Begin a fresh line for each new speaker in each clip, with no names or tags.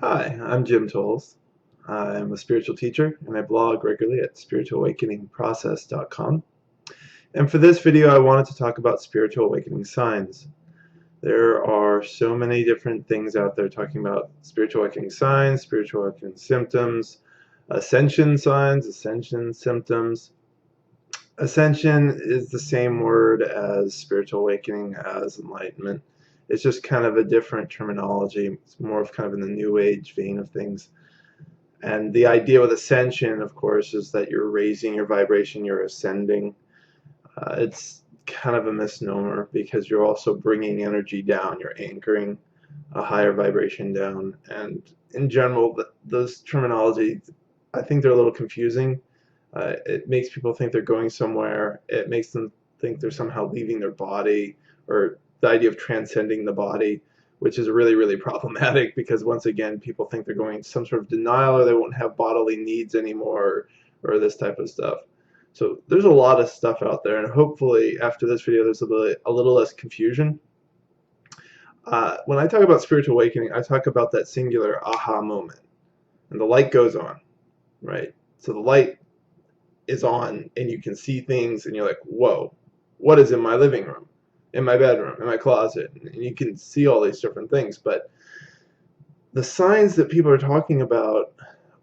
Hi, I'm Jim Tolles. I'm a spiritual teacher and I blog regularly at spiritualawakeningprocess.com. And for this video, I wanted to talk about spiritual awakening signs. There are so many different things out there talking about spiritual awakening signs, spiritual awakening symptoms, ascension signs, ascension symptoms. Ascension is the same word as spiritual awakening, as enlightenment. It's just kind of a different terminology. It's more of kind of in the new age vein of things. And the idea with ascension, of course, is that you're raising your vibration, you're ascending. It's kind of a misnomer because you're also bringing energy down, you're anchoring a higher vibration down. And in general, those terminology, I think they're a little confusing. It makes people think they're going somewhere. It makes them think they're somehow leaving their body, or the idea of transcending the body, which is really, really problematic because once again, people think they're going some sort of denial or they won't have bodily needs anymore or this type of stuff. So there's a lot of stuff out there, and hopefully after this video, there's a little less confusion. When I talk about spiritual awakening, I talk about that singular aha moment, and the light goes on, right? So the light is on and you can see things and you're like, whoa, what is in my living room, in my bedroom, in my closet? And you can see all these different things. But the signs that people are talking about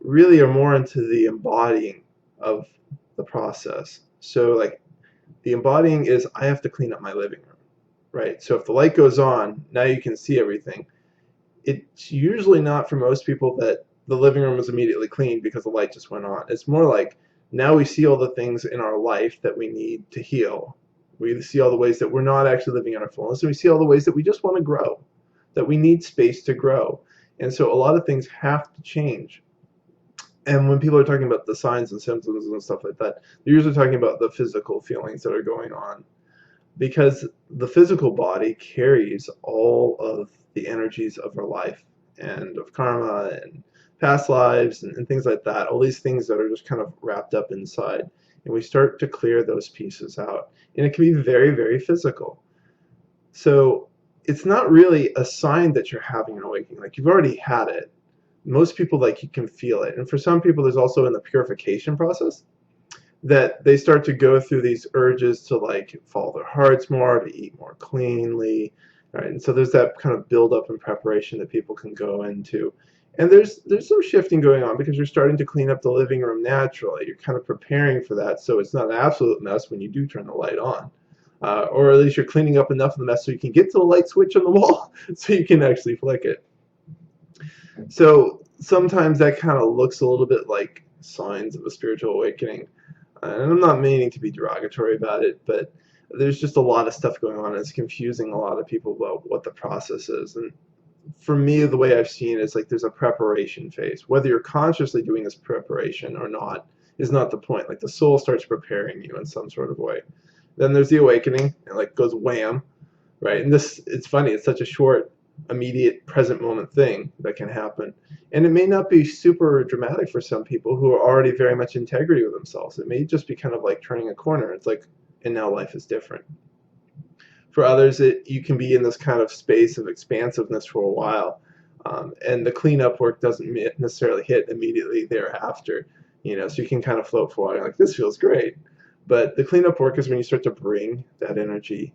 really are more into the embodying of the process. So like the embodying is I have to clean up my living room, right? So if the light goes on, now you can see everything. It's usually not for most people that the living room is immediately clean because the light just went on. It's more like now we see all the things in our life that we need to heal. We see all the ways that we're not actually living in our fullness, and we see all the ways that we just want to grow, that we need space to grow. And so a lot of things have to change. And when people are talking about the signs and symptoms and stuff like that, they're usually talking about the physical feelings that are going on because the physical body carries all of the energies of our life and of karma and past lives and things like that, all these things that are just kind of wrapped up inside. And we start to clear those pieces out. And it can be very, very physical. So it's not really a sign that you're having an awakening. Like you've already had it. Most people, like, you can feel it. And for some people, there's also in the purification process that they start to go through these urges to like follow their hearts more, to eat more cleanly, right? And so there's that kind of build up and preparation that people can go into. And there's some shifting going on because you're starting to clean up the living room naturally. You're kind of preparing for that, so it's not an absolute mess when you do turn the light on. Or at least you're cleaning up enough of the mess so you can get to the light switch on the wall so you can actually flick it. So sometimes that kind of looks a little bit like signs of a spiritual awakening. And I'm not meaning to be derogatory about it, but there's just a lot of stuff going on. And it's confusing a lot of people about what the process is. And for me, the way I've seen it is like there's a preparation phase. Whether you're consciously doing this preparation or not is not the point. Like the soul starts preparing you in some sort of way. Then there's the awakening, and like goes wham, right? And this, it's funny, it's such a short, immediate, present moment thing that can happen. And it may not be super dramatic for some people who are already very much integrity with themselves. It may just be kind of like turning a corner. It's like, and now life is different. For others, you can be in this kind of space of expansiveness for a while. And the cleanup work doesn't necessarily hit immediately thereafter, so you can kind of float for a while. Like, this feels great. But the cleanup work is when you start to bring that energy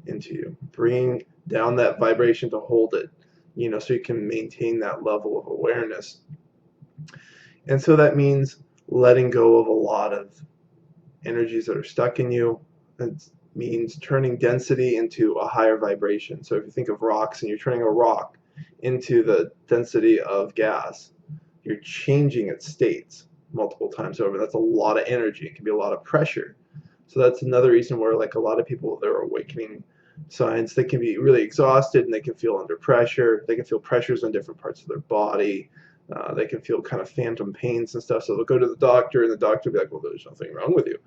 into you. Bring down that vibration to hold it, so you can maintain that level of awareness. And so that means letting go of a lot of energies that are stuck in you. It means turning density into a higher vibration. So if you think of rocks and you're turning a rock into the density of gas, you're changing its states multiple times over. That's a lot of energy. It can be a lot of pressure. So that's another reason where like a lot of people, they're awakening signs, they can be really exhausted and they can feel under pressure. They can feel pressures on different parts of their body. They can feel kind of phantom pains and stuff. So they'll go to the doctor and the doctor will be like, well, there's nothing wrong with you.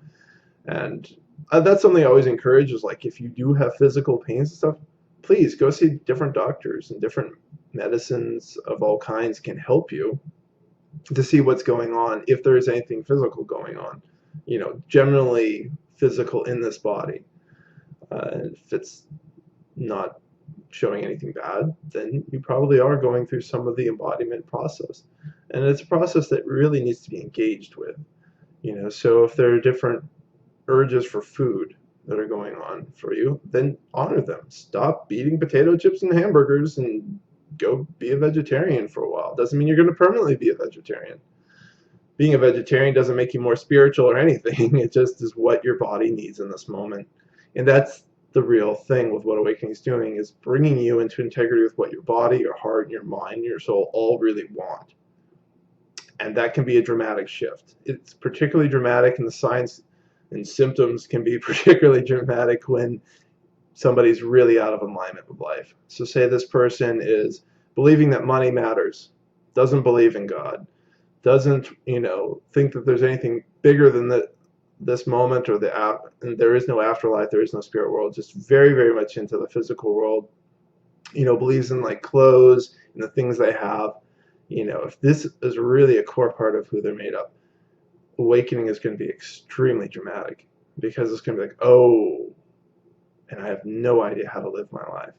And that's something I always encourage is like, if you do have physical pains and stuff, please go see different doctors, and different medicines of all kinds can help you to see what's going on, if there is anything physical going on, generally physical in this body. If it's not showing anything bad, then you probably are going through some of the embodiment process. And it's a process that really needs to be engaged with. So if there are different urges for food that are going on for you, then honor them. Stop eating potato chips and hamburgers and go be a vegetarian for a while. Doesn't mean you're going to permanently be a vegetarian. Being a vegetarian doesn't make you more spiritual or anything. It just is what your body needs in this moment. And that's the real thing with what awakening is doing, is bringing you into integrity with what your body, your heart, and your mind, and your soul all really want. And that can be a dramatic shift. It's particularly dramatic, and the signs and symptoms can be particularly dramatic when somebody's really out of alignment with life. So say this person is believing that money matters, doesn't believe in God, doesn't think that there's anything bigger than this moment, or and there is no afterlife, there is no spirit world, just very, very much into the physical world, believes in like clothes and the things they have. If this is really a core part of who they're made up, awakening is going to be extremely dramatic, because it's going to be like, oh, and I have no idea how to live my life.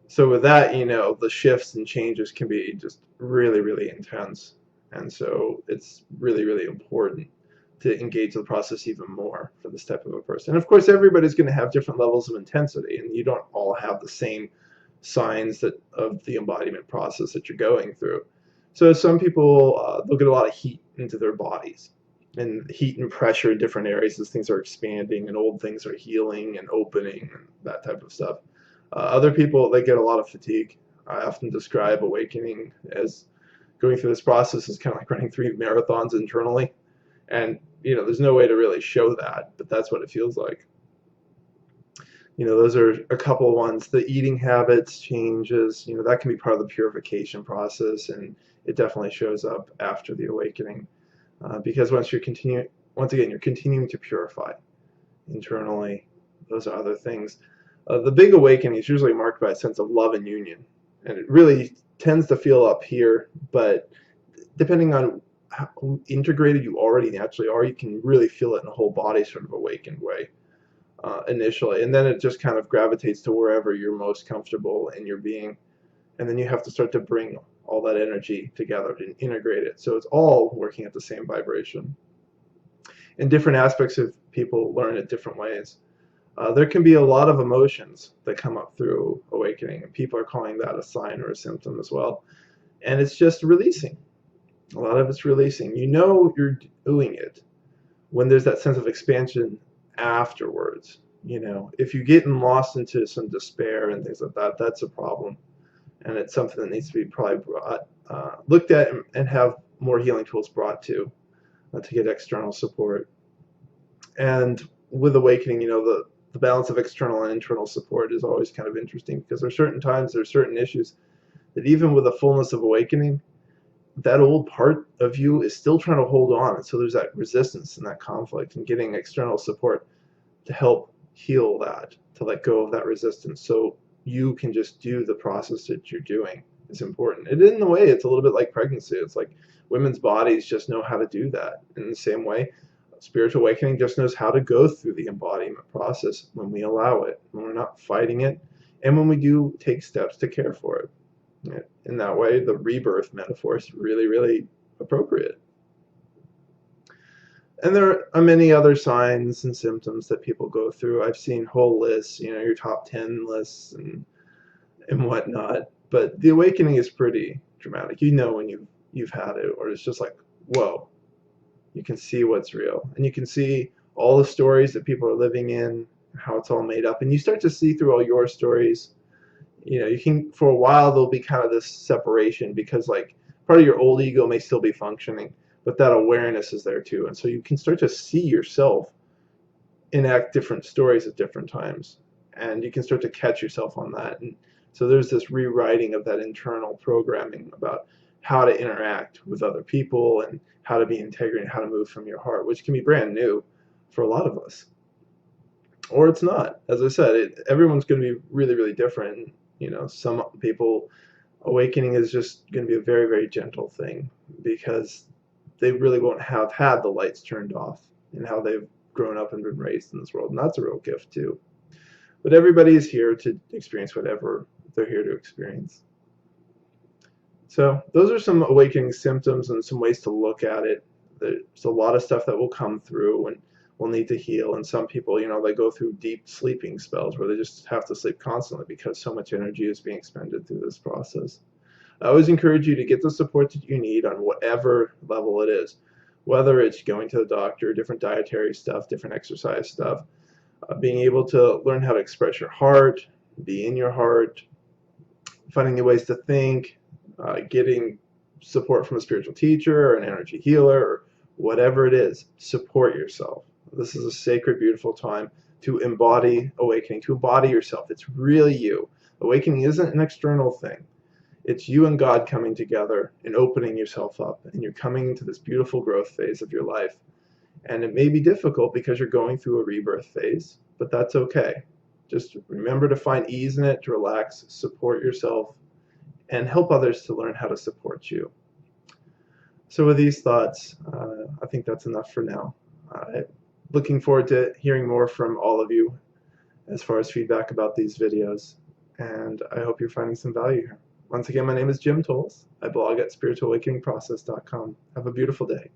So with that, the shifts and changes can be just really, really intense. And so it's really, really important to engage the process even more for this type of a person. And of course, everybody's going to have different levels of intensity, and you don't all have the same signs of the embodiment process that you're going through. So some people, they'll get a lot of heat into their bodies, and heat and pressure in different areas as things are expanding and old things are healing and opening and that type of stuff. Other people, they get a lot of fatigue. I often describe awakening as going through this process is kind of like running 3 marathons internally. And, there's no way to really show that, but that's what it feels like. Those are a couple of ones. The eating habits changes, that can be part of the purification process, and it definitely shows up after the awakening. Because once again, you're continuing to purify internally. Those are other things. The big awakening is usually marked by a sense of love and union, and it really tends to feel up here, but depending on how integrated you already naturally are, you can really feel it in the whole body sort of awakened way initially, and then it just kind of gravitates to wherever you're most comfortable in your being, and then you have to start to bring all that energy together and integrate it, so it's all working at the same vibration. And different aspects of people learn it different ways. There can be a lot of emotions that come up through awakening, and people are calling that a sign or a symptom as well. And it's just releasing. A lot of it's releasing. You're doing it when there's that sense of expansion afterwards. If you get lost into some despair and things like that, that's a problem. And it's something that needs to be probably looked at and have more healing tools brought to get external support. And with awakening, the balance of external and internal support is always kind of interesting, because there's certain issues that even with the fullness of awakening, that old part of you is still trying to hold on. And so there's that resistance and that conflict, and getting external support to help heal that, to let go of that resistance, so you can just do the process that you're doing is important. And in a way, it's a little bit like pregnancy. It's like women's bodies just know how to do that. In the same way, spiritual awakening just knows how to go through the embodiment process when we allow it, when we're not fighting it, and when we do take steps to care for it. In that way, the rebirth metaphor is really, really appropriate. And there are many other signs and symptoms that people go through. I've seen whole lists, your top 10 lists and whatnot. But the awakening is pretty dramatic. When you've had it, or it's just like, whoa. You can see what's real, and you can see all the stories that people are living in, how it's all made up, and you start to see through all your stories. You can, for a while, there'll be kind of this separation, because like part of your old ego may still be functioning, but that awareness is there too, and so you can start to see yourself enact different stories at different times, and you can start to catch yourself on that. And so there's this rewriting of that internal programming about how to interact with other people and how to be integrated and how to move from your heart, which can be brand new for a lot of us. Or it's not. As I said, everyone's going to be really, really different. Some people, awakening is just going to be a very, very gentle thing, because they really won't have had the lights turned off in how they've grown up and been raised in this world. And that's a real gift too. But everybody is here to experience whatever they're here to experience. So those are some awakening symptoms and some ways to look at it. There's a lot of stuff that will come through and will need to heal. And some people, they go through deep sleeping spells where they just have to sleep constantly because so much energy is being expended through this process. I always encourage you to get the support that you need on whatever level it is, whether it's going to the doctor, different dietary stuff, different exercise stuff, being able to learn how to express your heart, be in your heart, finding new ways to think, getting support from a spiritual teacher or an energy healer or whatever it is. Support yourself. This is a sacred, beautiful time to embody awakening, to embody yourself. It's really you. Awakening isn't an external thing. It's you and God coming together and opening yourself up, and you're coming into this beautiful growth phase of your life. And it may be difficult because you're going through a rebirth phase, but that's okay. Just remember to find ease in it, to relax, support yourself, and help others to learn how to support you. So with these thoughts, I think that's enough for now. Looking forward to hearing more from all of you as far as feedback about these videos, and I hope you're finding some value here. Once again, my name is Jim Tolles. I blog at spiritualawakeningprocess.com. Have a beautiful day.